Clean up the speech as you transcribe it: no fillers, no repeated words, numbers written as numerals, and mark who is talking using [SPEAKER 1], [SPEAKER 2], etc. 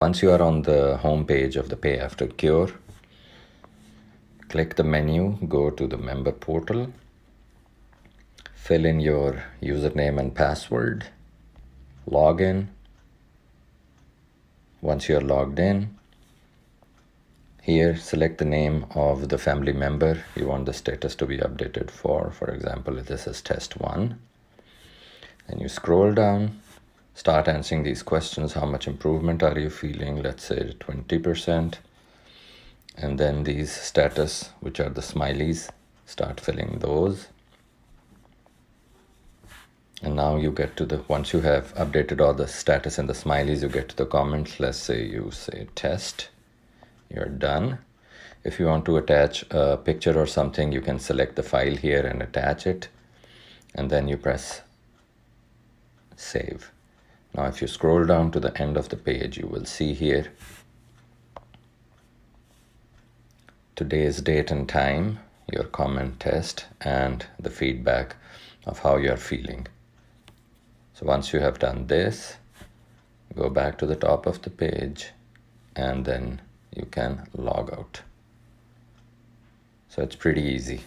[SPEAKER 1] Once you are on the home page of the PayAfterCure, click the menu, go to the member portal, fill in your username and password, log in. Once you're logged in, here select the name of the family member you want the status to be updated for. For example, this is test 1. Then you scroll down, start answering these questions. How much improvement are you feeling? Let's say 20%. And then these status, which are the smileys, start filling those. And now you get to once you have updated all the status and the smileys, you get to the comments. Let's say you say test, you're done. If you want to attach a picture or something, you can select the file here and attach it. And then you press save. Now if you scroll down to the end of the page, you will see here today's date and time, your comment test, and the feedback of how you're feeling. So once you have done this, go back to the top of the page and then you can log out. So it's pretty easy.